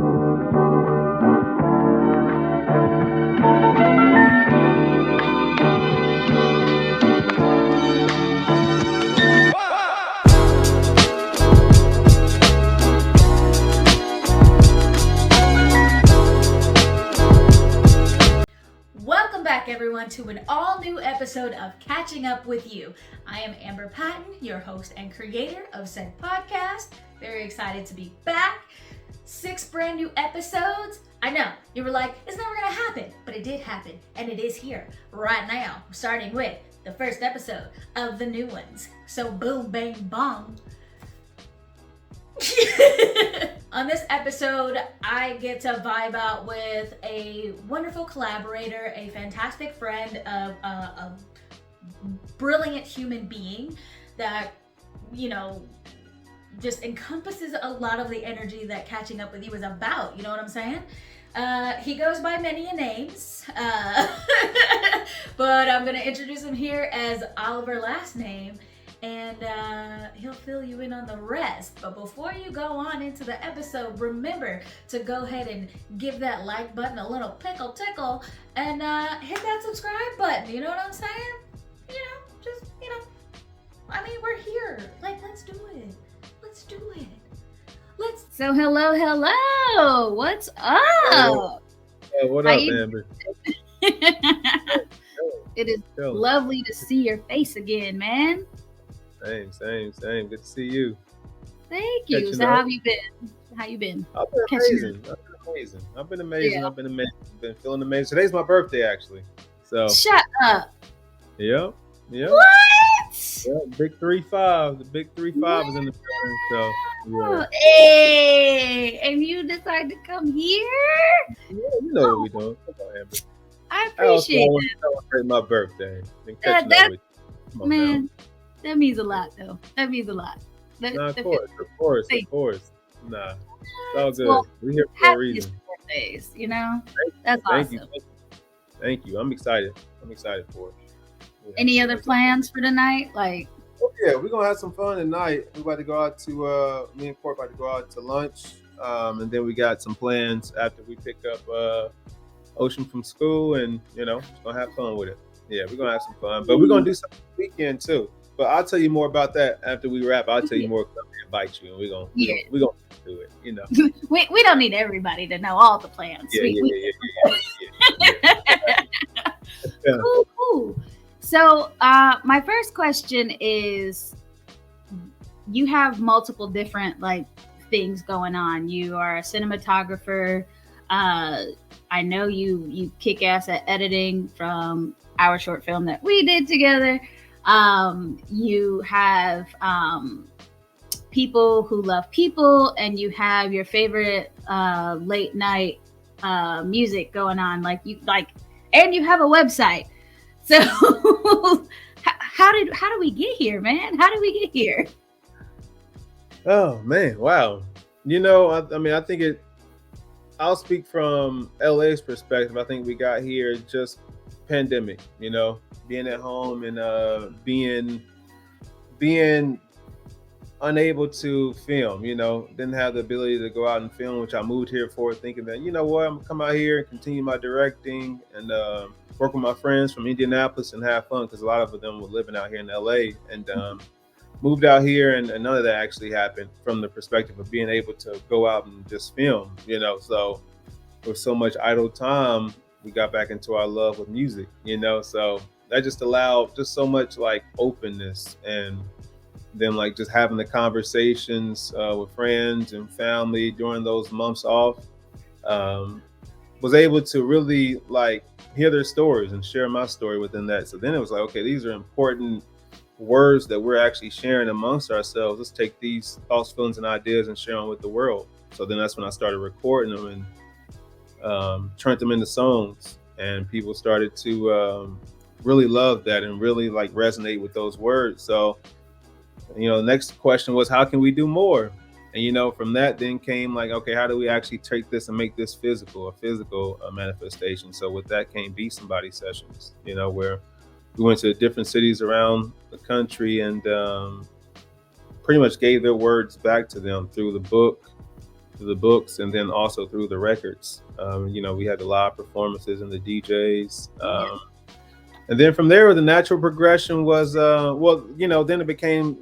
Welcome back, everyone, to an all-new episode of Catching Up With You. I am Amber Patton, your host and creator of said podcast. Very excited to be back. 6 brand new episodes. I know, you were like, it's never gonna happen, but it did happen, and it is here right now, starting with the first episode of the new ones. So boom, bang, bong. On this episode, I get to vibe out with a wonderful collaborator, a fantastic friend, a brilliant human being that, you know, just encompasses a lot of the energy that Catching Up With You is about. You know what I'm saying? He goes by many names, but I'm gonna introduce him here as Oliver LastName, and he'll fill you in on the rest. But before you go on into the episode, remember to go ahead and give that like button a little tickle and hit that subscribe button. You know what I'm saying? You know, just, you know, I mean, we're here. Like, let's do it. Let's do it. So hello. What's up? Hey, what up, Amber? It is lovely to see your face again, man. Same. Good to see you. Thank you. So how have you been? I've been amazing. Yeah. I've been feeling amazing. Today's my birthday, actually. So Shut up. Yep. What? Yeah, big 3-5. The big 3-5 is in the building. So yeah. Hey, and you decide to come here? Yeah, you know what we're doing. Come on, Amber. I appreciate I it. celebrate my birthday. That man, that means a lot, though. That means a lot. Of course. Nah, it's all good. Well, We're here for a happy reason. birthdays, you know? That's Thank awesome. Thank you. I'm excited for it. Yeah. Any other plans for tonight? Like, Oh, yeah, we're gonna have some fun tonight. We're about to go out to me and Court about to go out to lunch. And then we got some plans after we pick up Ocean from school, and you know, just gonna have fun with it. Yeah, we're gonna have some fun. But we're gonna do something this weekend too. But I'll tell you more about that after we wrap. I'll tell you more because I'm gonna invite you, and we're gonna do it, you know. we don't need everybody to know all the plans. Yeah. Cool. So my first question is, you have multiple different like things going on. You are a cinematographer. I know you kick ass at editing from our short film that we did together. You have people who love people, and you have your favorite late night music going on, and you have a website. So how do we get here, man? How did we get here? Oh man, wow. You know, I think I'll speak from LA's perspective. I think we got here just pandemic, you know, being at home and being unable to film, you know, didn't have the ability to go out and film, which I moved here for, thinking that, you know what, I'm gonna come out here and continue my directing and work with my friends from Indianapolis and have fun, because a lot of them were living out here in LA, and moved out here, and none of that actually happened from the perspective of being able to go out and just film, you know. So with so much idle time, we got back into our love with music, you know. So that just allowed just so much like openness, and then like just having the conversations with friends and family during those months off, was able to really like hear their stories and share my story within that. So then it was like, okay, these are important words that we're actually sharing amongst ourselves. Let's take these thoughts, feelings, and ideas and share them with the world. So then that's when I started recording them and turned them into songs, and people started to really love that and really like resonate with those words. So, you know, the next question was, how can we do more? And, you know, from that then came like, okay, how do we actually take this and make this a physical manifestation? So with that came Be Somebody sessions, you know, where we went to different cities around the country and pretty much gave their words back to them through the book, through the books, and then also through the records. We had the live performances and the DJs. And then from there, the natural progression was, then it became,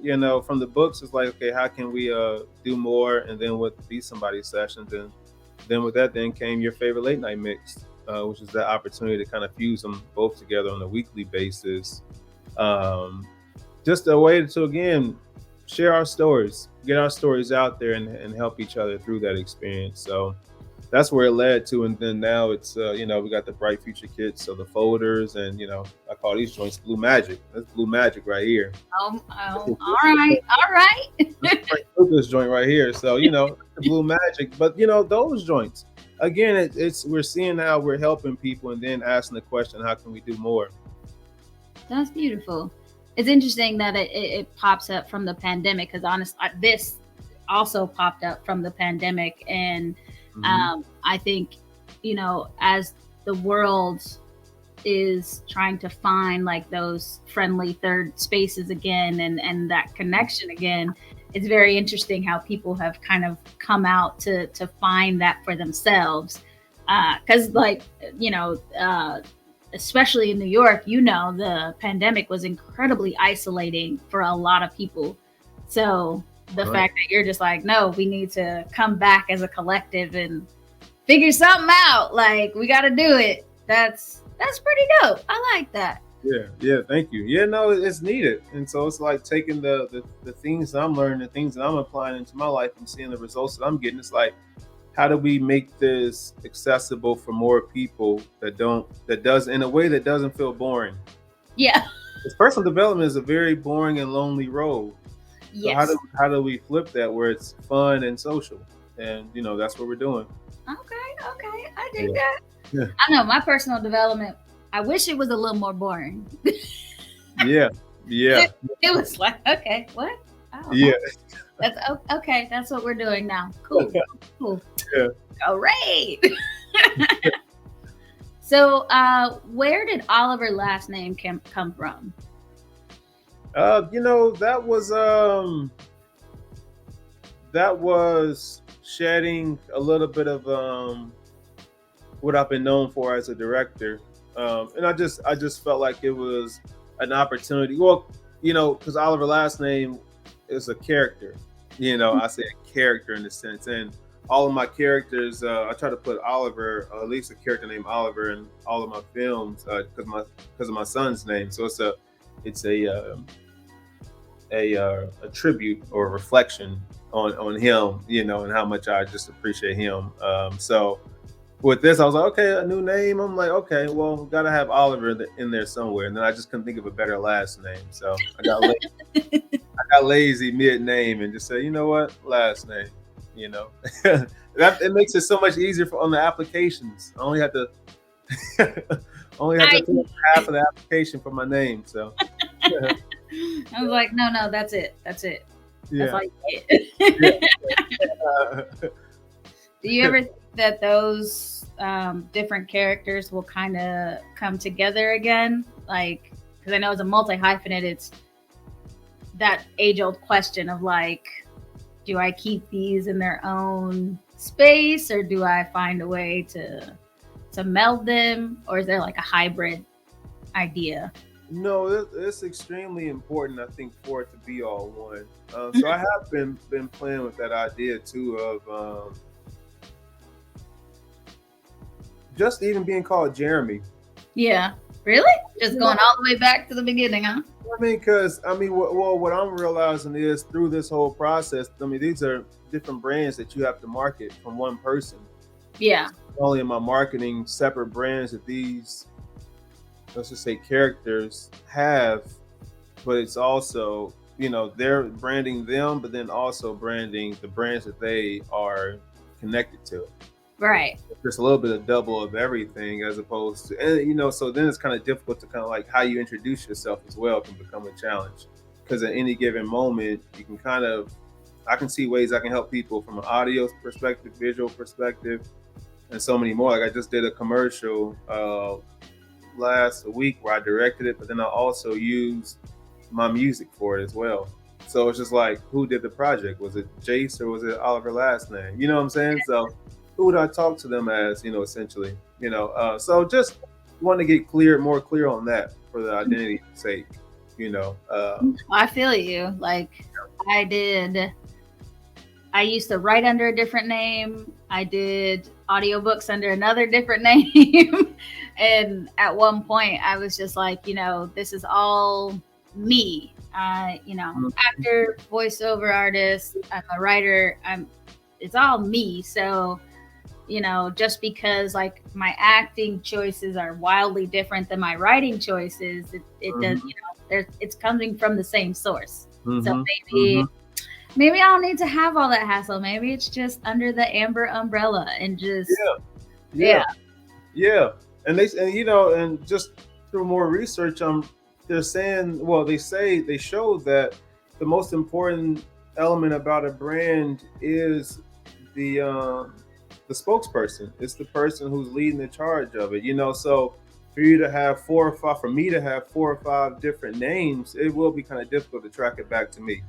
from the books, it's like, okay, how can we do more? And then with Be Somebody sessions, and then with that, then came Your Favorite Late Night Mix, which is the opportunity to kind of fuse them both together on a weekly basis. Just a way to, again, share our stories, get our stories out there, and help each other through that experience. So that's where it led to. And then now it's, we got the Bright Future kits, so the folders, and, I call these joints Blue Magic. That's Blue Magic right here. All right. This joint right here. So, the Blue Magic. But, those joints, again, we're seeing how we're helping people, and then asking the question, how can we do more? That's beautiful. It's interesting that it pops up from the pandemic, because this also popped up from the pandemic. And I think, as the world is trying to find like those friendly third spaces again, and that connection again, it's very interesting how people have kind of come out to find that for themselves. Because especially in New York, the pandemic was incredibly isolating for a lot of people. So the fact that you're just like, no, we need to come back as a collective and figure something out. Like, we got to do it. That's pretty dope. I like that. Yeah. Thank you. Yeah, no, it's needed. And so it's like taking the things that I'm learning, the things that I'm applying into my life, and seeing the results that I'm getting. It's like, how do we make this accessible for more people that does in a way that doesn't feel boring? Yeah. Because personal development is a very boring and lonely road. Yes. So how do we flip that where it's fun and social? And that's what we're doing. Okay. I dig that. Yeah. I know my personal development, I wish it was a little more boring. Yeah. It was like, okay, what? Yeah. That's okay. That's what we're doing now. Cool. Yeah. Great. So, where did Oliver LastName come from? That was shedding a little bit of what I've been known for as a director, and I just felt like it was an opportunity. Well, because Oliver LastName is a character. I say a character in a sense, and all of my characters, I try to put Oliver, at least a character named Oliver, in all of my films because of my son's name. So it's a tribute or a reflection on him, and how much I just appreciate him. So with this, I was like, okay, a new name. I'm like, okay, well, gotta have Oliver in there somewhere. And then I just couldn't think of a better last name, so I got lazy mid name and just said, you know what, last name. That it makes it so much easier on the applications. I only have to put half of the application for my name. So I was like, no, that's it. Yeah. That's all you get. Do you ever think that those different characters will kind of come together again? Like, because I know as a multi-hyphenate, it's that age-old question of like, do I keep these in their own space, or do I find a way to meld them, or is there like a hybrid idea? No, it's extremely important, I think, for it to be all one. So I have been playing with that idea too of just even being called Jeremy. Yeah, really? Just going all the way back to the beginning, huh? What I'm realizing is through this whole process, these are different brands that you have to market from one person. Yeah. Not only am I marketing separate brands that these, let's just say, characters have, but it's also, they're branding them, but then also branding the brands that they are connected to. Right. Just a little bit of double of everything, as opposed to, and so then it's kind of difficult to kind of like how you introduce yourself as well can become a challenge, because at any given moment you can I can see ways I can help people from an audio perspective, visual perspective, and so many more. Like I just did a commercial last week where I directed it, but then I also used my music for it as well. So it's just like, who did the project? Was it Jace or was it Oliver LastName? You know what I'm saying? So who would I talk to them as? Essentially. So just want to get more clear on that for the identity's sake. I feel you. Like I used to write under a different name. I did audiobooks under another different name. And at one point I was just like, this is all me. Actor, voiceover artist, I'm a writer, it's all me. So, just because like my acting choices are wildly different than my writing choices, it does, it's coming from the same source. So maybe I don't need to have all that hassle. Maybe it's just under the Amber umbrella and just yeah. And just through more research, they're saying, they show that the most important element about a brand is the spokesperson. It's the person who's leading the charge of it. So for you to have for me to have 4 or 5 different names, it will be kind of difficult to track it back to me.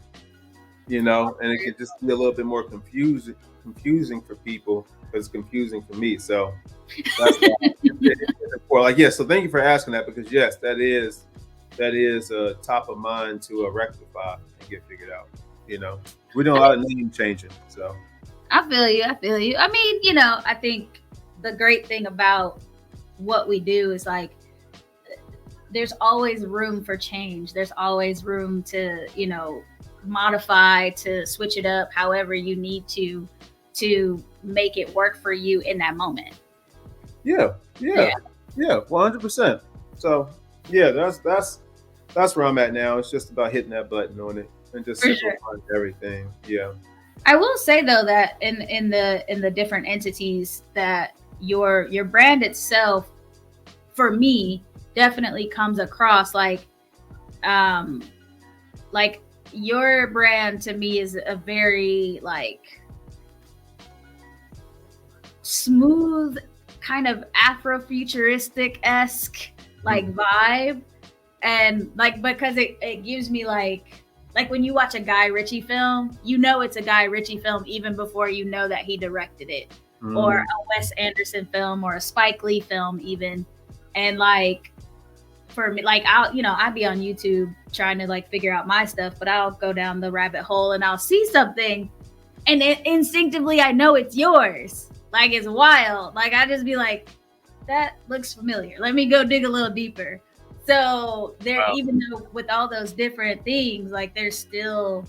And it could just be a little bit more confusing for people, because it's confusing for me. So that's so thank you for asking that, because yes, that is top of mind to rectify and get figured out. We do a lot of name changing. So I feel you. I mean, I think the great thing about what we do is like there's always room for change. There's always room to, modify, to switch it up however you need to make it work for you in that moment. Yeah, 100%. So yeah, that's where I'm at now. It's just about hitting that button on it and just simplifying everything. Yeah. I will say though that in the different entities, that your brand itself, for me, definitely comes across like your brand to me is a very like smooth, kind of Afrofuturistic-esque like vibe, and like because it gives me like when you watch a Guy Ritchie film, it's a Guy Ritchie film even before you know that he directed it, or a Wes Anderson film, or a Spike Lee film even. And like for me, like I'd be on YouTube trying to like figure out my stuff, but I'll go down the rabbit hole and I'll see something, and instinctively I know it's yours. Like it's wild. Like I just be like, that looks familiar. Let me go dig a little deeper. So even though with all those different things, like there's still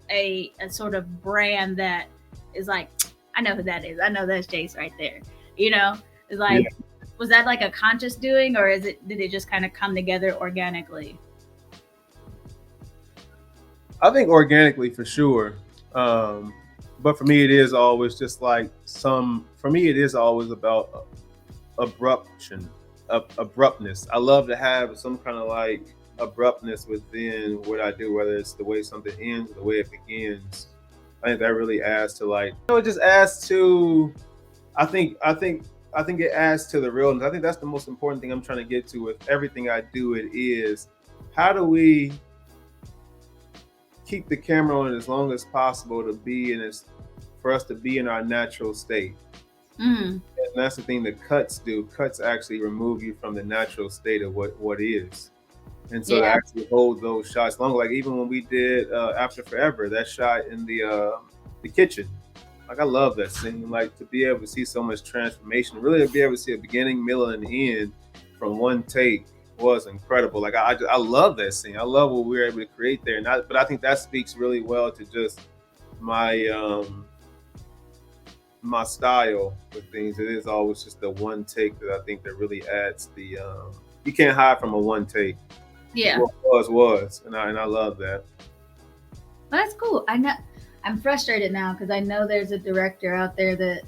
a sort of brand that is like, I know who that is. I know that's Jace right there. It's like, was that like a conscious doing, or did it just kind of come together organically? I think organically for sure. But for me, it is always just like it is always about abruptness. I love to have some kind of like abruptness within what I do, whether it's the way something ends or the way it begins. I think that really adds to it just adds to, I think it adds to the realness. I think that's the most important thing I'm trying to get to with everything I do. It is, how do we keep the camera on as long as possible for us to be in our natural state. And that's the thing that cuts do. Cuts actually remove you from the natural state of what is. And so to actually hold those shots longer, like even when we did After Forever, that shot in the kitchen, like I love that scene. Like to be able to see so much transformation, really to be able to see a beginning, middle, and end from one take was incredible. Like I love that scene. I love what we were able to create there. But I think that speaks really well to just my my style with things. It is always just the one take that I think that really adds the you can't hide from a one take. What was, and I love that. Well, that's cool. I know I'm frustrated now because I know there's a director out there that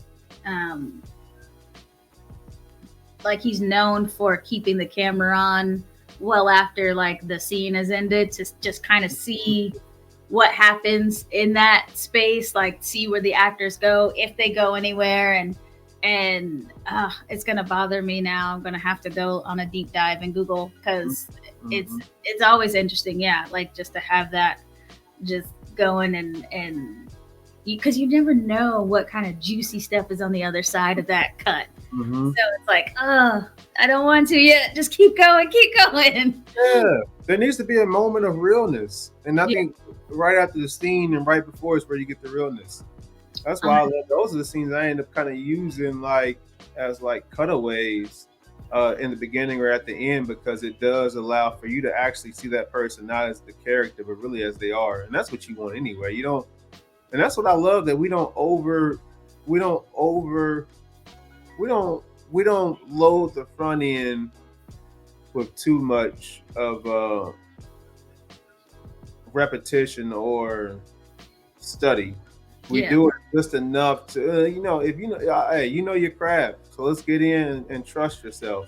like he's known for keeping the camera on well after like the scene has ended, to just kind of see what happens in that space, like see where the actors go, if they go anywhere. And it's gonna bother me now. I'm gonna have to go on a deep dive in Google, because it's always interesting, like just to have that just going and because you never know what kind of juicy stuff is on the other side of that cut. Mm-hmm. So it's like, oh, I don't want to yet. Just keep going, keep going. Yeah, there needs to be a moment of realness, and I Yeah. think right after the scene and right before is where you get the realness. That's why I love those are the scenes I end up kind of using like as like cutaways in the beginning or at the end, because it does allow for you to actually see that person not as the character but really as they are, and that's what you want anyway. You don't, and that's what I love, that we don't load the front end with too much of repetition or study. We do it just enough to, if you know, hey, you know your craft, so let's get in and trust yourself.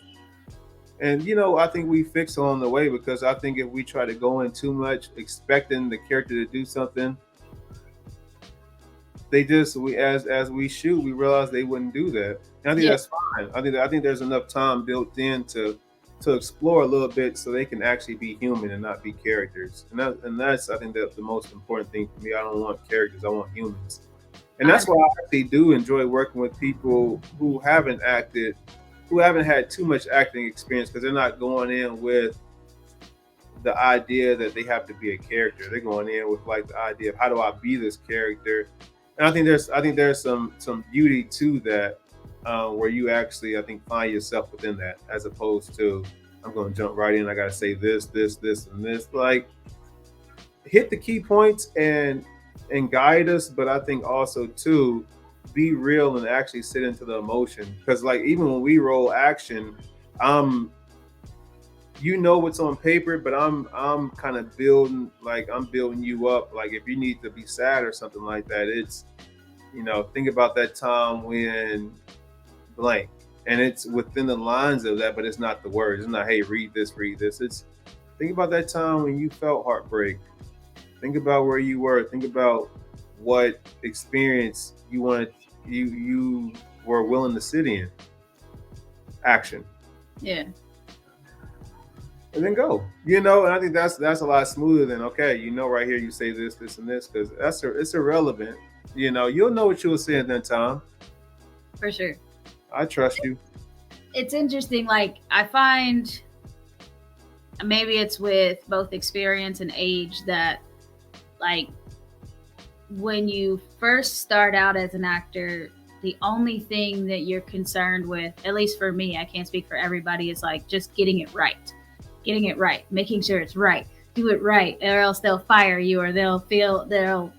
And I think we fix along the way, because I think if we try to go in too much expecting the character to do something, as we shoot, we realize they wouldn't do that. And I think that's fine. I think there's enough time built in to explore a little bit, so they can actually be human and not be characters. And that's I think the most important thing for me. I don't want characters, I want humans. And that's why I actually do enjoy working with people who haven't acted, who haven't had too much acting experience, because they're not going in with the idea that they have to be a character. They're going in with like the idea of, how do I be this character? And I think there's some beauty to that, where you actually, I think, find yourself within that, as opposed to, I'm going to jump right in, I got to say this, and this. Like, hit the key points and guide us, but I think also too, be real and actually sit into the emotion. Because like, even when we roll action, what's on paper, but I'm kind of building you up. Like, if you need to be sad or something like that, it's, think about that time when blank, and it's within the lines of that, but it's not the words. It's not, hey, read this. It's, think about that time when you felt heartbreak. Think about where you were. Think about what experience you were willing to sit in. Action. Yeah. And then go. And I think that's a lot smoother than, okay, right here you say this, and this, because it's irrelevant. You'll know what you will say at that time. For sure. I trust you. It's interesting. Like, I find, maybe it's with both experience and age, that like, when you first start out as an actor, the only thing that you're concerned with, at least for me, I can't speak for everybody, is like just getting it right, making sure it's right, do it right, or else they'll fire you, or they'll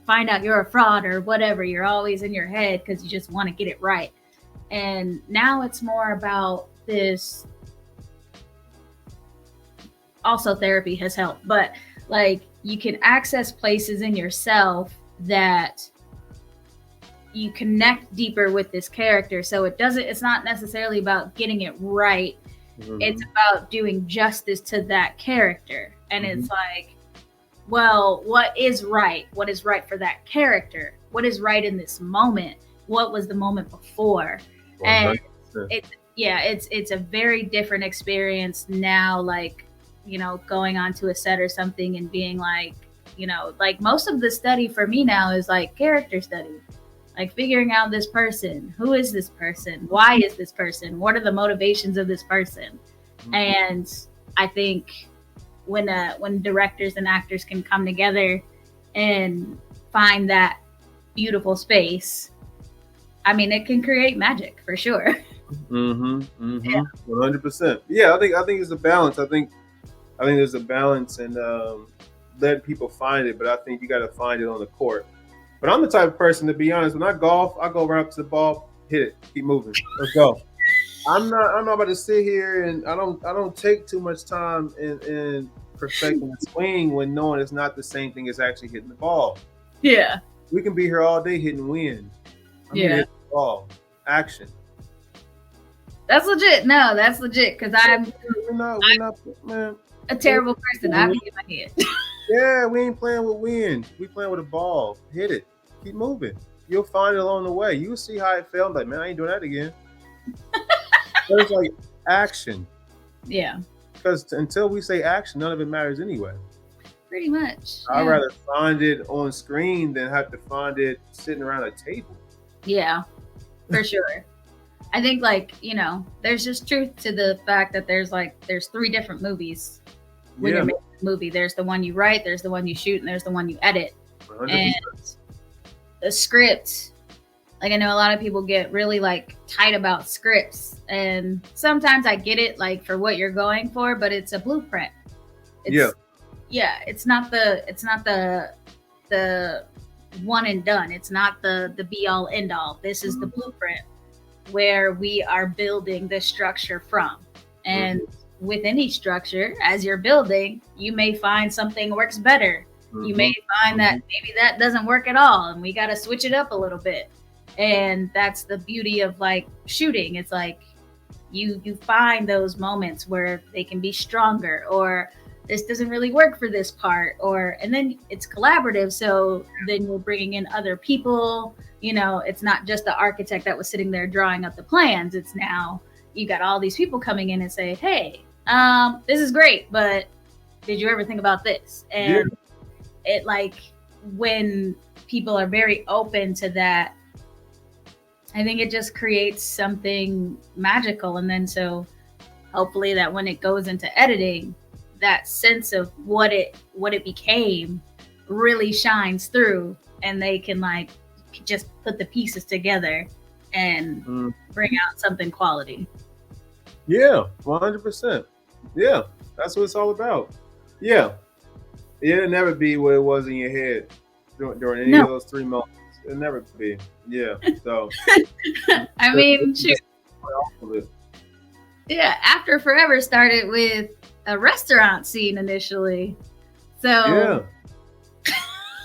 find out you're a fraud or whatever. You're always in your head because you just want to get it right. And now it's more about this. Also, therapy has helped, but like, you can access places in yourself that you connect deeper with this character. So it's not necessarily about getting it right. Mm-hmm. It's about doing justice to that character. And mm-hmm. It's like, well, what is right? What is right for that character? What is right in this moment? What was the moment before? 100%. And it's a very different experience now, like, going onto a set or something and being like, like, most of the study for me now is like character study, like figuring out this person. Who is this person? Why is this person? What are the motivations of this person? Mm-hmm. And I think when directors and actors can come together and find that beautiful space, I mean, it can create magic for sure. Mm-hmm. Mm-hmm. Yeah. 100%. Yeah, I think it's a balance. I think there's a balance, and letting people find it, but I think you got to find it on the court. But I'm the type of person, to be honest, when I golf, I go right up to the ball, hit it, keep moving, let's go. I'm not about to sit here, and I don't take too much time in perfecting the swing when knowing it's not the same thing as actually hitting the ball. Yeah. We can be here all day hitting wind. Hitting the ball. Action. That's legit. No, that's legit, because I'm man. A terrible person. I'm in my head. Yeah, we ain't playing with wind. We playing with a ball. Hit it. Keep moving. You'll find it along the way. You'll see how it felt. Like, man, I ain't doing that again. But it's like action. Yeah. Because until we say action, none of it matters anyway. pretty much. I'd rather find it on screen than have to find it sitting around a table. Yeah, for sure. I think, like, you know, there's just truth to the fact that there's 3 different movies when you're making a movie. There's the one you write, there's the one you shoot, and there's the one you edit. 100%. And the script, like, I know a lot of people get really like tight about scripts, and sometimes I get it, like, for what you're going for, but it's a blueprint. It's not the one and done. It's not the be all end all. This is the blueprint where we are building the structure from. And with any structure, as you're building, you may find something works better. You may find that maybe that doesn't work at all, and we got to switch it up a little bit. And that's the beauty of like shooting. It's like you find those moments where they can be stronger, or this doesn't really work for this part, and then it's collaborative. So then you're bringing in other people. You know, it's not just the architect that was sitting there drawing up the plans. It's now you got all these people coming in and say, hey, this is great, but did you ever think about this? And it, like, when people are very open to that, I think it just creates something magical. And then so hopefully that when it goes into editing, that sense of what it became really shines through, and they can like just put the pieces together and bring out something quality. Yeah, 100%. Yeah, that's what it's all about. Yeah. It'll never be what it was in your head during any of those 3 moments. It'll never be. Yeah. So I mean, shoot. Yeah, After Forever started with a restaurant scene initially. So yeah.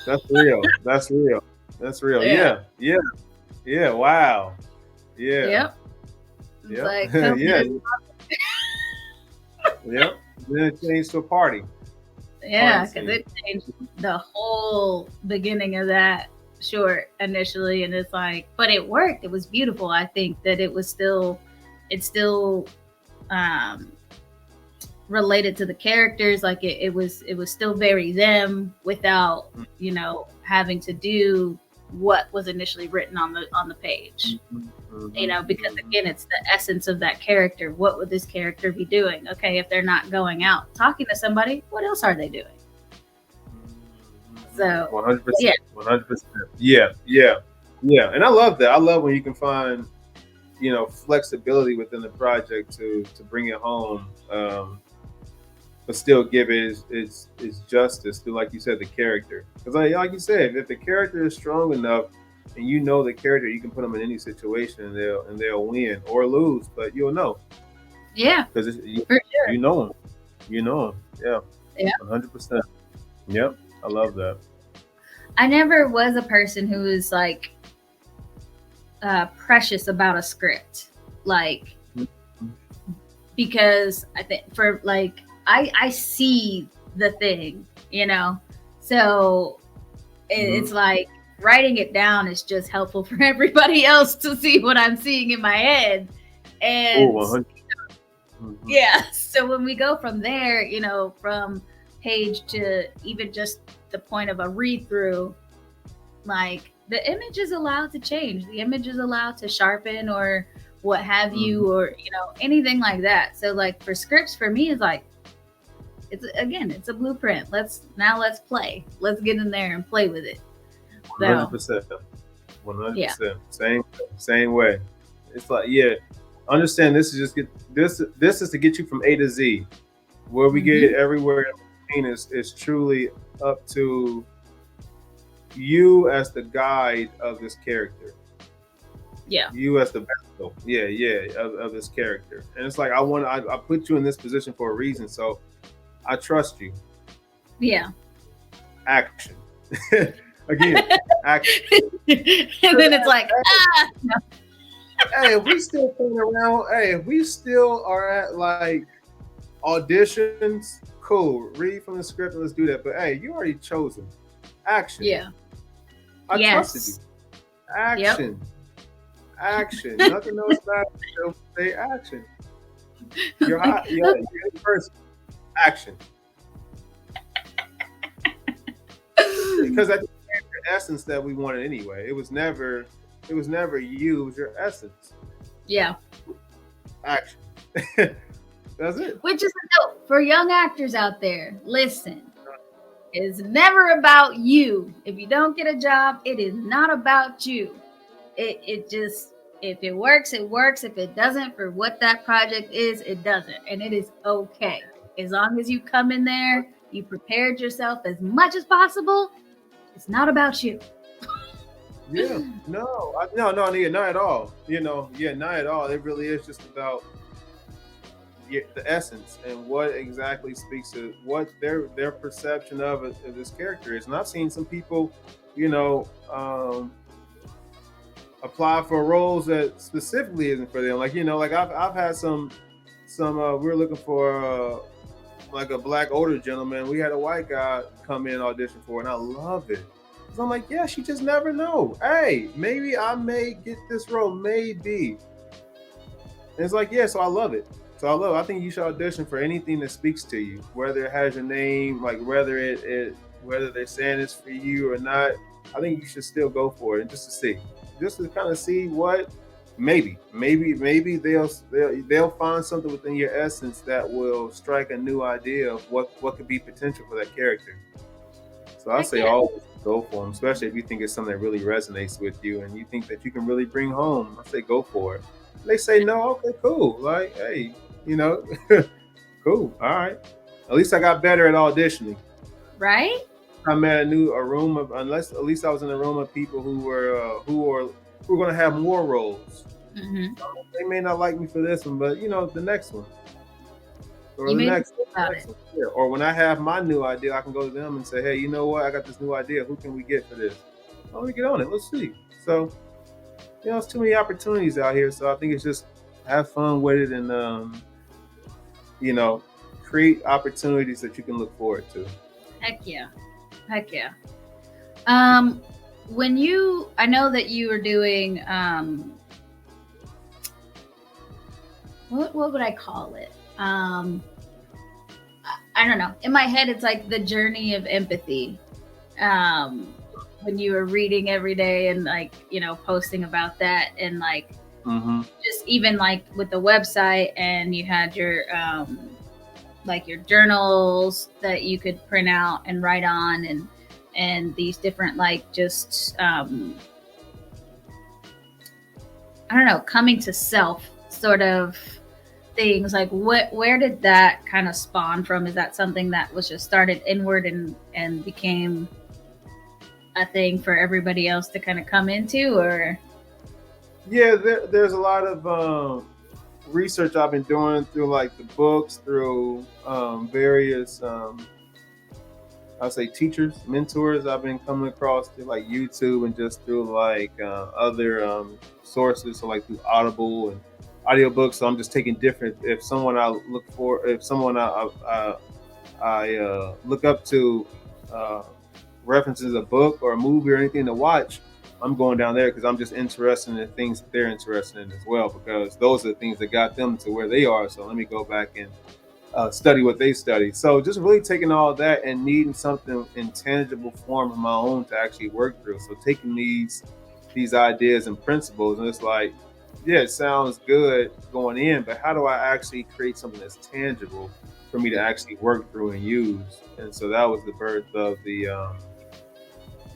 That's real. That's real. That's real. Yeah. Yeah. Yeah. Wow. Yeah. Yep. It's like, yeah. Yep. Then it changed to a party. Yeah, because it changed the whole beginning of that short initially, and it's like, but it worked. It was beautiful. I think that it's still related to the characters. Like it was still very them without, you know, having to do what was initially written on the page. You know, because again, it's the essence of that character. What would this character be doing? Okay, if they're not going out talking to somebody, what else are they doing? So 100%. Yeah. 100%. Yeah. And I love that. I love when you can find, you know, flexibility within the project to bring it home, but still give it its justice to, like you said, the character. Because like you said, if the character is strong enough, and you know the character, you can put them in any situation and they'll win or lose, but you'll know. Yeah, because for sure. You know them. Yeah. 100%. Yep, I love that. I never was a person who was like precious about a script, like, because I think for like I see the thing, you know, so it's like writing it down is just helpful for everybody else to see what I'm seeing in my head. And yeah, so when we go from there, you know, from page to even just the point of a read through, like the image is allowed to change, the image is allowed to sharpen or what have you, or, you know, anything like that. So like for scripts, for me, it's like, it's a blueprint. Let's play. Let's get in there and play with it. 100%. 100%. Yeah. Same way. It's like, understand this is this is to get you from A to Z. Where we get everywhere in between is truly up to you as the guide of this character. Yeah. You as the vessel. Of this character. And it's like I put you in this position for a reason, so I trust you. Yeah. Action. Again, action. And then it's like, no. Hey, if we still playing around, if we still are at like auditions, cool. Read from the script and let's do that. But hey, you already chosen. Action. Yeah. I trusted you. Action. Yep. Action. Nothing else matters. Say action. You're hot. You're in person. Action. because that's your essence that we wanted anyway. It was never you. It was your essence. Yeah. Action. That's it. Which is a note for young actors out there. Listen, it's never about you. If you don't get a job, it is not about you. It just, if it works, it works. If it doesn't, for what that project is, it doesn't. And it is okay. As long as you come in there, you prepared yourself as much as possible, it's not about you. Yeah, no, not at all. Not at all. It really is just about the essence and what exactly speaks to what their perception of this character is. And I've seen some people, apply for roles that specifically isn't for them. Like I've had some we were looking for like a black older gentleman. We had a white guy come in and audition for, and I love it. So I'm like, yeah, you just never know. Hey, maybe I may get this role, maybe. And it's like, yeah, so I love it. I think you should audition for anything that speaks to you, whether it has your name, like whether they're saying it's for you or not. I think you should still go for it, and just to kind of see what maybe they'll find something within your essence that will strike a new idea of what could be potential for that character. So I say always go for them, especially if you think it's something that really resonates with you and you think that you can really bring home. I say go for it. They say no, okay, cool. Like, hey, cool. All right. At least I got better at auditioning. Right? I met a room of, at least I was in a room of people who were going to have more roles. Mm-hmm. So they may not like me for this one, but the next one. Or you the next one. Yeah. Or when I have my new idea, I can go to them and say, hey, you know what? I got this new idea. Who can we get for this? Let me get on it. Let's see. So, it's too many opportunities out here. So I think it's just have fun with it and, create opportunities that you can look forward to. Heck yeah. I know that you were doing, what would I call it? I don't know. In my head, it's like the journey of empathy. When you were reading every day and posting about that and just even with the website, and you had your your journals that you could print out and write on, and these different I don't know, coming to self sort of things. Where did that kind of spawn from? Is that something that was just started inward and became a thing for everybody else to kind of come into? Or yeah, there's a lot of research I've been doing through the books, through various I'll say teachers, mentors I've been coming across through YouTube, and just through other sources, so through Audible and audiobooks. So I'm just taking different, if someone I look up to references a book or a movie or anything to watch, I'm going down there because I'm just interested in the things that they're interested in as well, because those are the things that got them to where they are. So let me go back and study what they study. So just really taking all that and needing something in tangible form of my own to actually work through. So taking these ideas and principles, and it's like, yeah, it sounds good going in, but how do I actually create something that's tangible for me to actually work through and use? And so that was the birth of the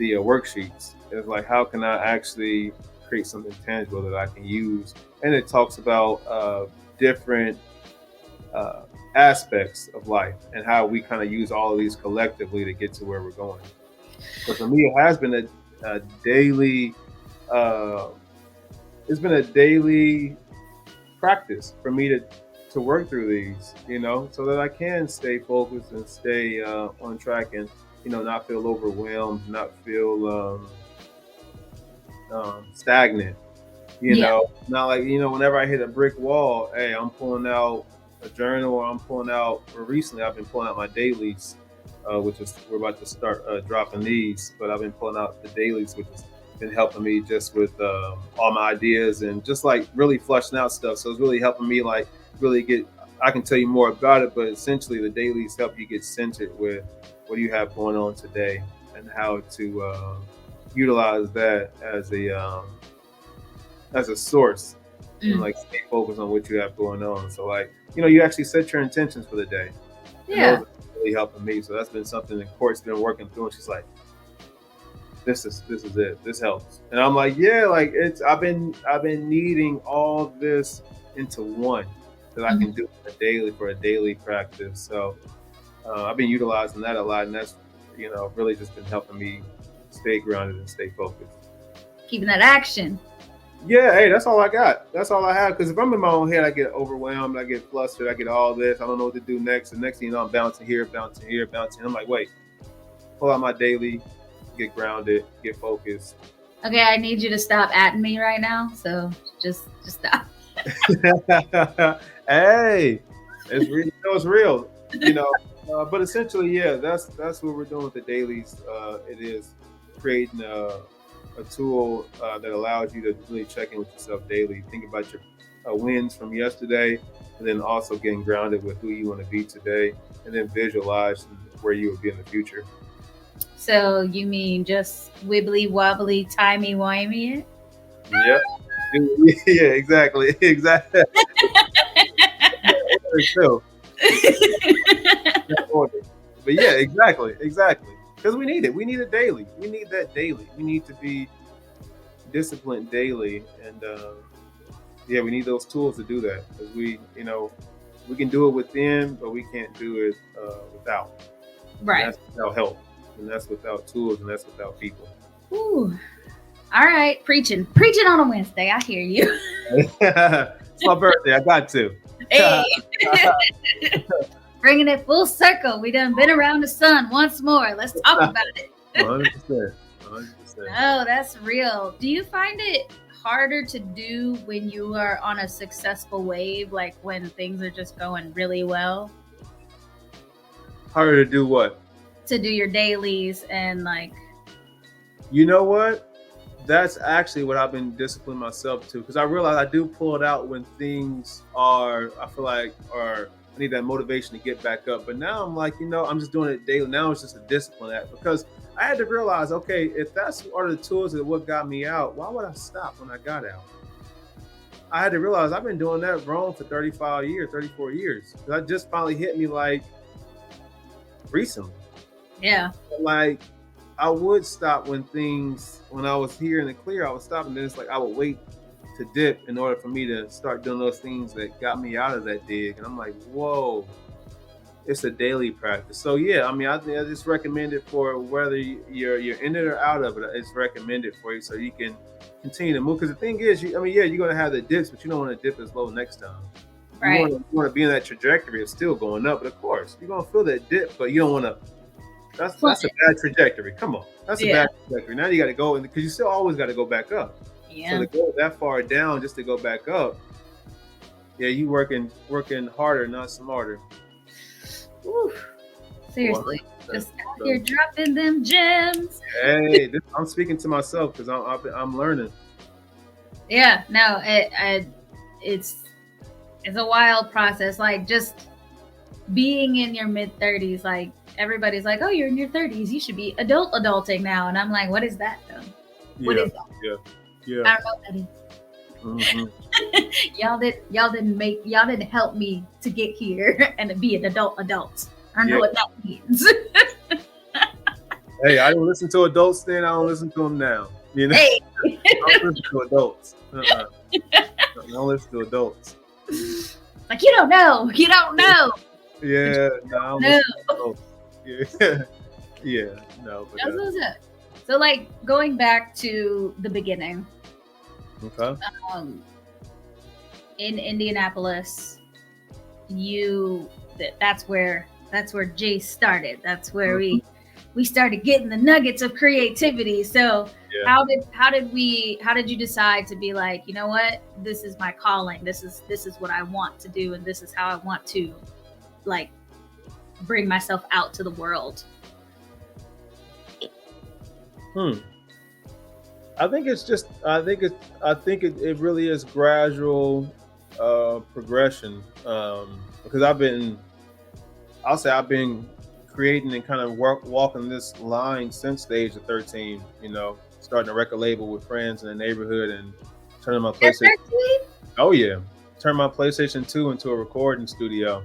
worksheets. It's like, how can I actually create something tangible that I can use? And it talks about different aspects of life and how we kind of use all of these collectively to get to where we're going. So for me, it has been a daily it's been a daily practice for me to work through these, so that I can stay focused and stay on track, and not feel overwhelmed, not feel stagnant, not whenever I hit a brick wall, hey, I'm pulling out a journal, or recently I've been pulling out my dailies, which is, we're about to start dropping these, but I've been pulling out the dailies, which has been helping me just with all my ideas and just really flushing out stuff. So it's really helping me really get, I can tell you more about it, but essentially the dailies help you get centered with what do you have going on today. and how to utilize that as a source and like stay focused on what you have going on. So like, you actually set your intentions for the day. And Yeah. those are really helping me. So that's been something that Court's been working through, and she's like, this is it. This helps. And I'm like, yeah, like I've been needing all this into one that I can do for a daily practice. So I've been utilizing that a lot, and that's really just been helping me stay grounded and stay focused. Keeping that action. Yeah, hey, that's all I got. That's all I have. Because if I'm in my own head, I get overwhelmed, I get flustered, I get all this. I don't know what to do next. And next thing you know, I'm bouncing here, bouncing here, bouncing. I'm like, wait, pull out my daily, get grounded, get focused. Okay, I need you to stop atting me right now. So just stop. Hey, it's real. It's real. But essentially, yeah, that's what we're doing with the dailies. It is creating a tool that allows you to really check in with yourself daily. Think about your wins from yesterday, and then also getting grounded with who you want to be today, and then visualize where you will be in the future. So you mean just wibbly wobbly, timey wimey it? Yeah. Yeah, exactly. But yeah, exactly. Because we need it. We need it daily. We need that daily. We need to be disciplined daily, and we need those tools to do that. Because we can do it within, but we can't do it without. Right. And that's without help, and that's without tools, and that's without people. Ooh. All right, preaching on a Wednesday. I hear you. It's my birthday. I got to. Hey. Bringing it full circle. We done been around the sun once more. Let's talk about it. 100%. Oh, that's real. Do you find it harder to do when you are on a successful wave, like when things are just going really well? Harder to do what? To do your dailies and like. You know what? That's actually what I've been disciplining myself to, because I realize I do pull it out when things I feel like I need that motivation to get back up. But now I'm like, I'm just doing it daily. Now it's just a discipline act, because I had to realize, okay, if that's are the tools that what got me out, why would I stop when I got out? I had to realize I've been doing that wrong for 34 years. That just finally hit me like recently. Yeah. Like, I would stop when I was here in the clear, I would stop, and then it's like I would wait to dip in order for me to start doing those things that got me out of that dig. And I'm like, whoa, it's a daily practice. So yeah, I just recommend it for whether you're in it or out of it. It's recommended for you so you can continue to move. Because the thing is, you're going to have the dips, but you don't want to dip as low next time. Right. You want to be in that trajectory of still going up, but of course you're going to feel that dip, but you don't want to. That's a bad trajectory. Come on, that's a bad trajectory. Now you got to go, because you still always got to go back up. Yeah. So to go that far down just to go back up, yeah, you working harder, not smarter. Ooh, seriously, just out here dropping them gems. Hey, I'm speaking to myself because I'm learning. Yeah, no, it's a wild process. Like just being in your mid 30s, like everybody's like, "Oh, you're in your 30s. You should be adulting now." And I'm like, "What is that, though? What is that?" Yeah. I don't know what that is. Mm-hmm. y'all didn't help me to get here and to be an adult. I don't know what that means. Hey, I didn't listen to adults then. I don't listen to them now. Hey. I don't listen to adults. I don't listen to adults. Like, you don't know. Yeah, no, I don't listen to adults. Yeah, no. But, that's what's up. So, like, going back to the beginning. Okay. In Indianapolis, that's where Jace started. That's where we started getting the nuggets of creativity. So how did you decide to be like, you know what, this is my calling. This is what I want to do, and this is how I want to like bring myself out to the world. I think it really is gradual progression, because I've been creating and kind of walking this line since the age of 13. You know, starting a record label with friends in the neighborhood and turning my At PlayStation. 13? Oh yeah, turned my PlayStation 2 into a recording studio.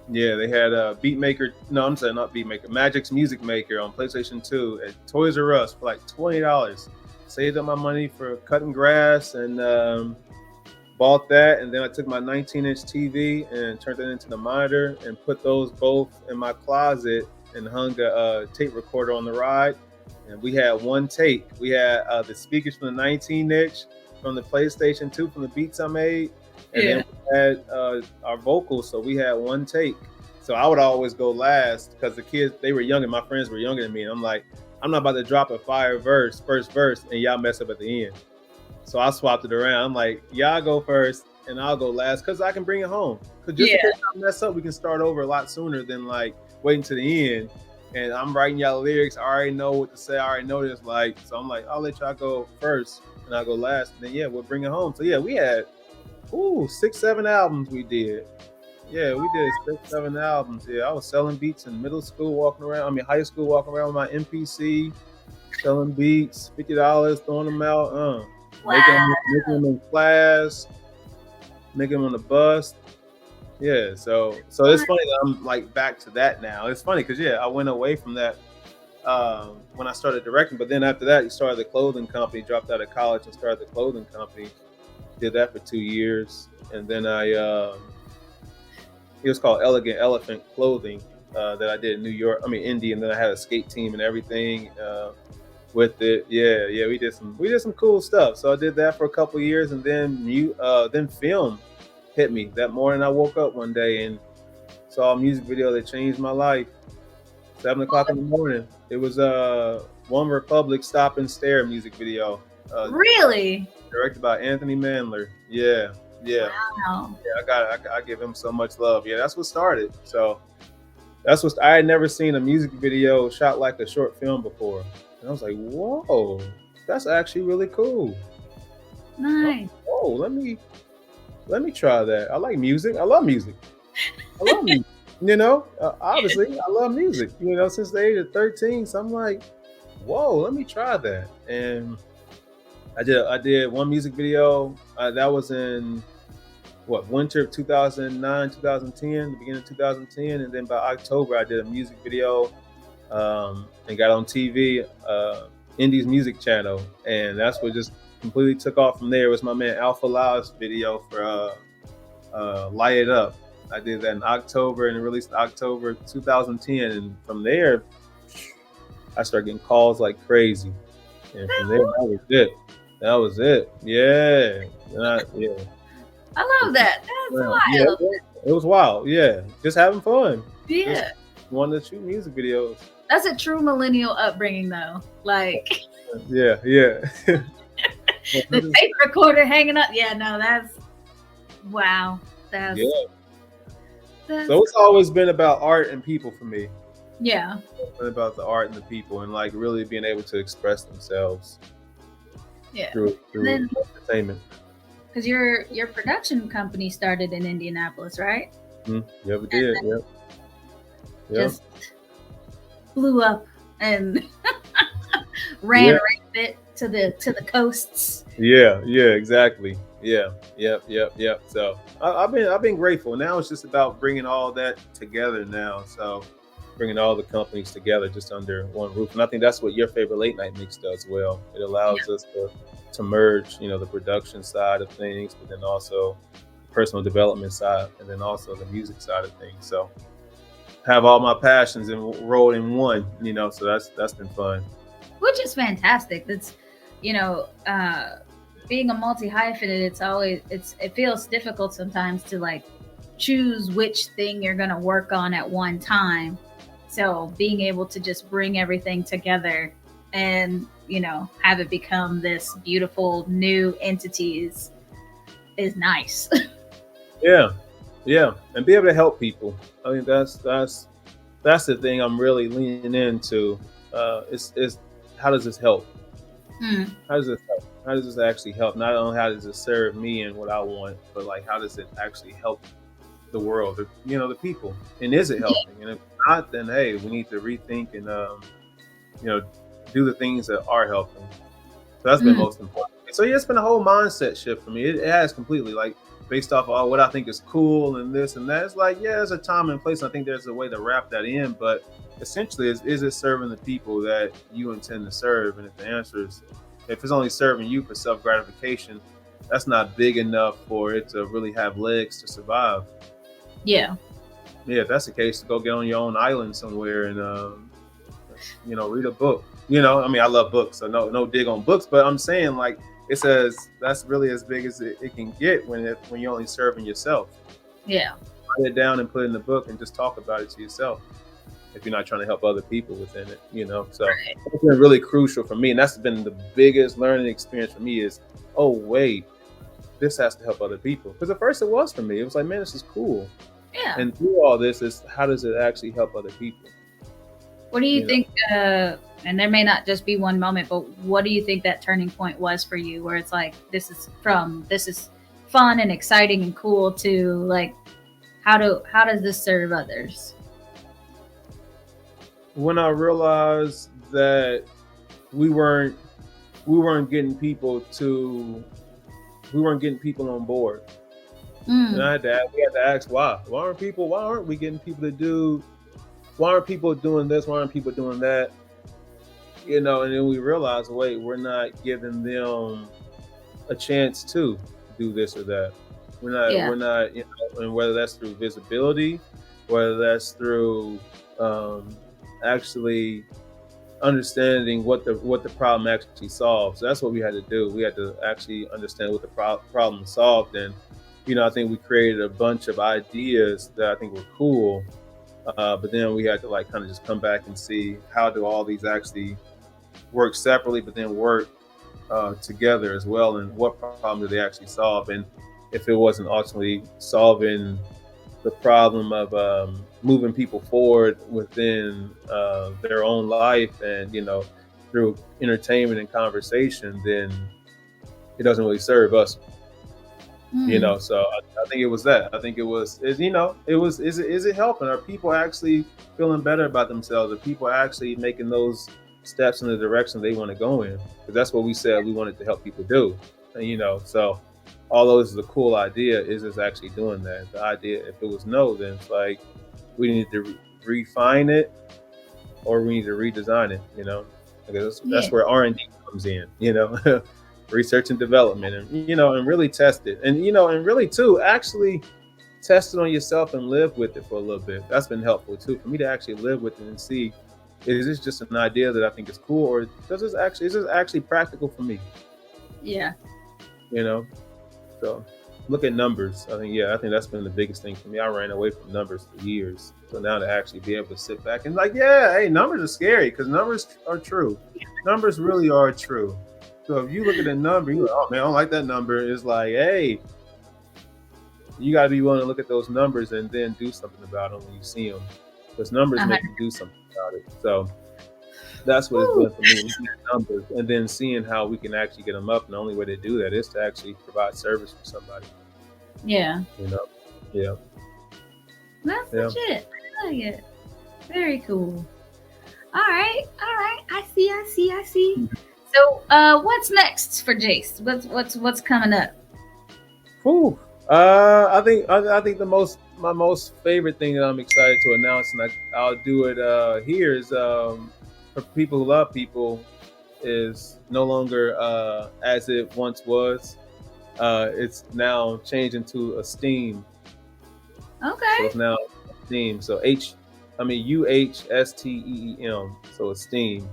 Yeah, they had a Beat Maker. No, I'm saying not Beat Maker. Magic's Music Maker on PlayStation 2 at Toys R Us for like $20. Saved up my money for cutting grass and bought that. And then I took my 19-inch TV and turned it into the monitor and put those both in my closet and hung a tape recorder on the ride. And we had one take. We had the speakers from the 19-inch, from the PlayStation 2, from the beats I made. And then we had our vocals, so we had one take. So I would always go last because the kids, they were younger. My friends were younger than me. And I'm like, I'm not about to drop a fire first verse, and y'all mess up at the end. So I swapped it around. I'm like, y'all go first, and I'll go last because I can bring it home. Because just in case I mess up, we can start over a lot sooner than like waiting to the end. And I'm writing y'all lyrics. I already know what to say. I already know this. Like, so I'm like, I'll let y'all go first, and I'll go last. And then we'll bring it home. So we had 6-7 albums we did. Yeah, we did 6-7 albums. Yeah, I was selling beats in middle school, high school, walking around with my MPC, selling beats, $50, throwing them out, making them in class, making them on the bus. Yeah, so it's funny that I'm like back to that now. It's funny because I went away from that when I started directing, but then after that, you started the clothing company, dropped out of college and started the clothing company. Did that for 2 years, and then it was called Elegant Elephant Clothing that I did in Indy, and then I had a skate team and everything with it. Yeah, we did some cool stuff. So I did that for a couple of years, and then film hit me that morning. I woke up one day and saw a music video that changed my life. 7:00 in the morning. It was One Republic Stop and Stare music video. Really? Directed by Anthony Mandler. Yeah. Wow. Yeah, I give him so much love. Yeah, that's what started. So I had never seen a music video shot like a short film before. And I was like, whoa, that's actually really cool. Nice. Oh, let me try that. I like music. I love music. Obviously I love music, since the age of 13. So I'm like, whoa, let me try that. And I did one music video that was in winter of 2009, 2010, the beginning of 2010, and then by October I did a music video and got on TV, Indy's music channel, and that's what just completely took off from there. It was my man Alpha Lau's video for Light It Up. I did that in October and it released in October 2010, and from there I started getting calls like crazy, and from there that was it. Yeah. I love that. That's wild. Yeah, it was wild. Yeah. Just having fun. Yeah. Just wanted to shoot music videos. That's a true millennial upbringing though. Like Yeah. the tape recorder hanging up. Yeah, no, that's wow. That's so it's always been about art and people for me. Yeah. It's been about the art and the people and like really being able to express themselves. Yeah. Through entertainment. Because your production company started in Indianapolis, right? Yeah, we did. Yep. Just blew up and ran rampant to the coasts. Yeah, exactly. Yeah, yep. So I've been grateful. Now it's just about bringing all that together now. So bringing all the companies together just under one roof. And I think that's what your favorite late night mix does well. It allows us to merge, the production side of things, but then also the personal development side, and then also the music side of things. So have all my passions rolled in one, so that's been fun. Which is fantastic. That's, being a multi-hyphenate, it feels difficult sometimes to like choose which thing you're going to work on at one time. So being able to just bring everything together and, have it become this beautiful new entity is nice. Yeah. And be able to help people. I mean, that's the thing I'm really leaning into. Is how does this help? How does this help? How does this actually help? Not only how does it serve me and what I want, but like how does it actually help the world, the people, and is it helping? And if not, then hey, we need to rethink and do the things that are helping. So that's been Mm, most important. So yeah, it's been a whole mindset shift for me. It has completely, like, based off of what I think is cool and this and that. It's like, yeah, there's a time and place. And I think there's a way to wrap that in, but essentially, is it serving the people that you intend to serve? And if the answer is, if it's only serving you for self gratification, that's not big enough for it to really have legs to survive. yeah. Yeah, if that's the case, go get on your own island somewhere and read a book. I mean, I love books, so no dig on books, but I'm saying, like, it says that's really as big as it can get when you're only serving yourself. Yeah. Write it down and put it in the book and just talk about it to yourself. If you're not trying to help other people within it, so Right. it's been really crucial for me, and that's been the biggest learning experience for me. Is, oh wait, this has to help other people, because at first it was for me. It was like, man, this is cool, Yeah. and through all this is, how does it actually help other people? What do you You know? think? And there may not just be one moment, but what do you think that turning point was for you, where it's like this is fun and exciting and cool to, like, how does this serve others? When I realized that we weren't getting people on board, and Mm, we had to ask why. Why aren't we getting people to do? Why aren't people doing this? Why aren't people doing that? And then we realized, wait, we're not giving them a chance to do this or that. yeah. We're not, and whether that's through visibility, whether that's through actually understanding what the problem actually solves. So that's what we had to do. We had to actually understand what the problem solved, and I think we created a bunch of ideas that I think were cool. But then we had to, like, kind of just come back and see, how do all these actually work separately, but then work together as well, and what problem do they actually solve? And if it wasn't ultimately solving the problem of moving people forward within their own life, and through entertainment and conversation, then it doesn't really serve us. Mm, So I think it was that. I think is it helping? Are people actually feeling better about themselves? Are people actually making those steps in the direction they want to go in? Because that's what we said we wanted to help people do. And so although this is a cool idea, is this actually doing that? The idea, if it was no, then it's like, we need to refine it, or we need to redesign it. Because yeah. that's where R&D comes in. Research and development, and really test it, and really too, actually test it on yourself and live with it for a little bit. That's been helpful too, for me to actually live with it and see, is this just an idea that I think is cool, or is this actually practical for me? Yeah. So look at numbers. I think that's been the biggest thing for me. I ran away from numbers for years, so now to actually be able to sit back and, like, yeah, hey, numbers are scary, because numbers are true. Numbers really are true. So if you look at a number, you're like, oh man, I don't like that number. It's like, hey, you got to be willing to look at those numbers and then do something about them when you see them, because numbers make you do something about it. So that's what it's Woo. doing for me. Looking at numbers and then seeing how we can actually get them up. And the only way to do that is to actually provide service for somebody. Yeah. Yeah. That's Yeah. legit. I like it. Very cool. All right. I see. So, what's next for Jace? What's coming up? Cool. I think my most favorite thing that I'm excited to announce, and I'll do it here, is for people who love people, is no longer as it once was. It's now changed into Esteem. So Okay. it's now Esteem. So UHSTEEM. So Esteem.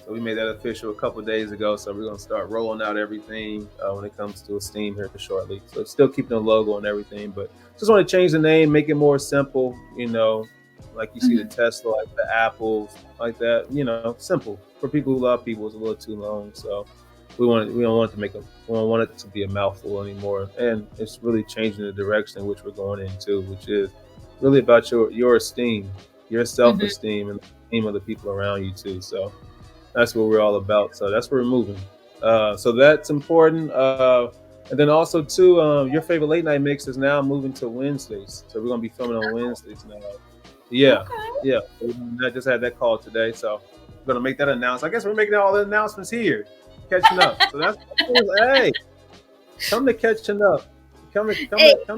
So we made that official a couple of days ago. So we're gonna start rolling out everything when it comes to Esteem here shortly. So still keeping the logo and everything, but just want to change the name, make it more simple. Like you see the Tesla, like the Apples, like that. Simple for people who love people. It's a little too long, so we don't want it to be a mouthful anymore. And it's really changing the direction in which we're going into, which is really about your esteem, your self-esteem, and the esteem of the people around you too. So that's what we're all about. So that's where we're moving. So that's important. And then also too, your favorite late night mix is now moving to Wednesdays. So we're gonna be filming on Wednesdays now. Yeah, Okay. yeah. I just had that call today, so we're gonna make that announcement. I guess we're making all the announcements here, catching up. So that's hey, come to catching up. Come to catch up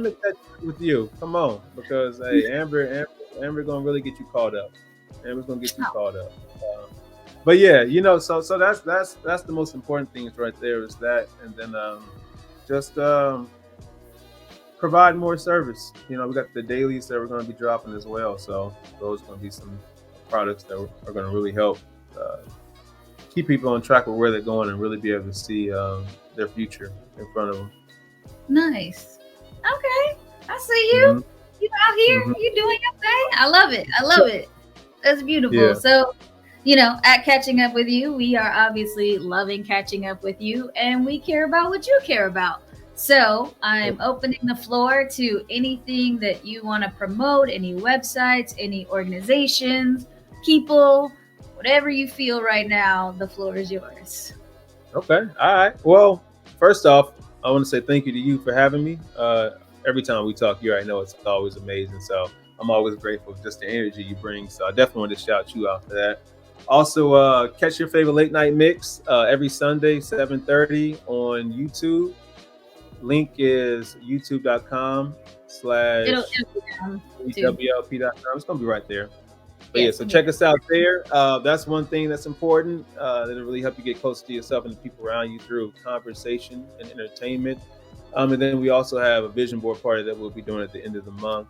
with you. Come on, because hey, Amber gonna really get you caught up. Amber's gonna get you caught up. But yeah, so that's the most important things right there is that, and then just provide more service. We got the dailies that we're going to be dropping as well. So those are going to be some products that are going to really help keep people on track with where they're going and really be able to see their future in front of them. Nice. Okay. I see you. Mhm. You out here. Mhm. You doing your thing. I love it. I love it. That's beautiful. Yeah. So, at Catching Up With You, we are obviously loving catching up with you, and we care about what you care about. So I'm opening the floor to anything that you want to promote, any websites, any organizations, people, whatever you feel right now, the floor is yours. Okay. All right. Well, first off, I want to say thank you to you for having me. Every time we talk, you already know it's always amazing. So I'm always grateful for just the energy you bring. So I definitely want to shout you out for that. Also, catch your favorite late night mix every Sunday, 7:30 on YouTube. Link is youtube.com/WLP.com. It's going to be right there. But yeah, so check us out there. That's one thing that's important. That'll really help you get closer to yourself and the people around you through conversation and entertainment. And then we also have a vision board party that we'll be doing at the end of the month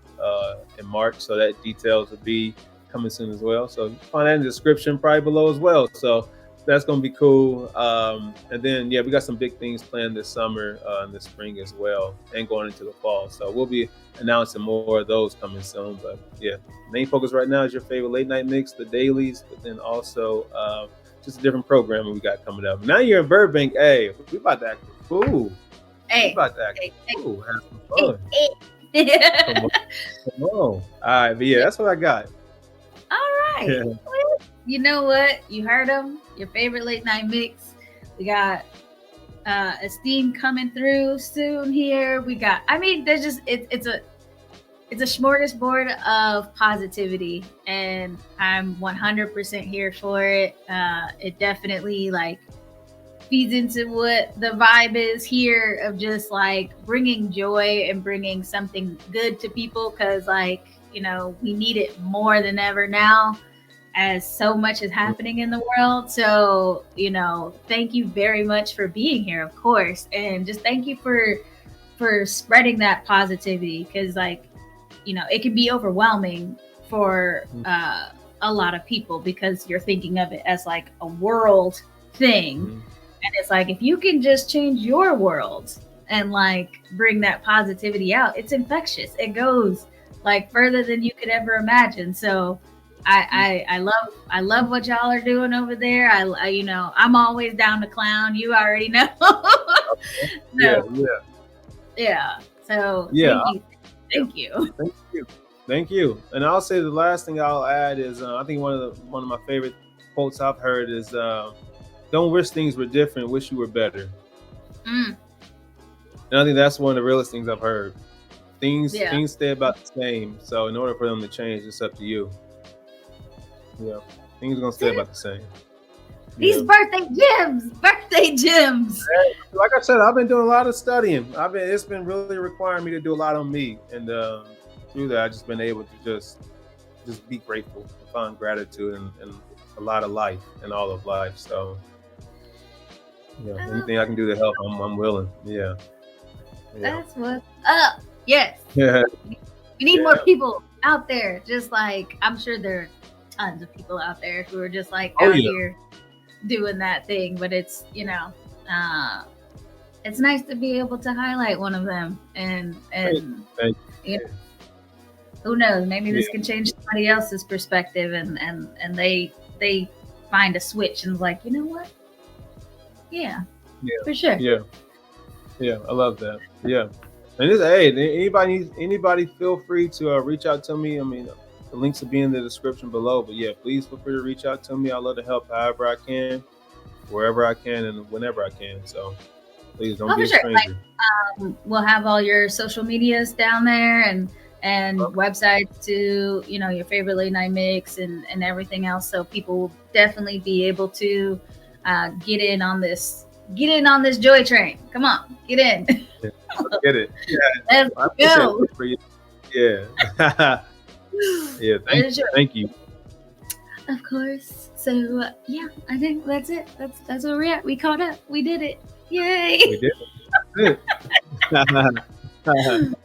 in March. So that details will be coming soon as well. So you can find that in the description probably below as well. So that's going to be cool. And then, we got some big things planned this summer and this spring as well and going into the fall. So we'll be announcing more of those coming soon. But yeah, main focus right now is your favorite late night mix, the dailies, but then also just a different programming we got coming up. Now you're in Burbank. Hey, we about to act a fool. We about to act a fool. Have some fun. Come on. All right, but yeah, that's what I got. All right. Yeah. Well, you know what? You heard them. Your favorite late night mix. We got Esteem coming through soon here. We got, there's just it's a smorgasbord of positivity, and I'm 100% here for it. It definitely feeds into what the vibe is here of just bringing joy and bringing something good to people, because we need it more than ever now, as so much is happening in the world. So, thank you very much for being here, of course. And just thank you for spreading that positivity, because it can be overwhelming for a lot of people, because you're thinking of it as a world thing. Mm-hmm. And it's if you can just change your world and bring that positivity out, it's infectious. It goes further than you could ever imagine. So I love what y'all are doing over there. I'm always down to clown. You already know. So thank you. And I'll say the last thing I'll add is I think one of my favorite quotes I've heard is don't wish things were different, wish you were better. And I think that's one of the realest things I've heard. Things stay about the same. So in order for them to change, it's up to you. Yeah, things are gonna stay about the same. These birthday gems. Like I said, I've been doing a lot of studying. It's been really requiring me to do a lot on me, and through that, I've just been able to just be grateful and find gratitude and a lot of life and all of life. So, anything I can do to help, I'm willing. Yeah. That's what's up. Yes. Yeah. We need more people out there. Just I'm sure there are tons of people out there who are just out here doing that thing, but it's it's nice to be able to highlight one of them, and who knows, maybe this can change somebody else's perspective, and they find a switch and you know what, for sure. I love that. And anybody feel free to reach out to me. The links will be in the description below, but please feel free to reach out to me. I love to help however I can, wherever I can, and whenever I can. So Please don't Oh, be for a sure. stranger. We'll have all your social medias down there and Okay. websites to, you know, your favorite late night mix and everything else. So people will definitely be able to get in on this joy train. Come on, get in. Yeah, let's get it. Yeah, Let's I appreciate go. it for you. Yeah. Yeah, For sure. thank you. Of course. So yeah, I think that's it. That's where we're at. We caught up. We did it. Yay. We did it. That's it.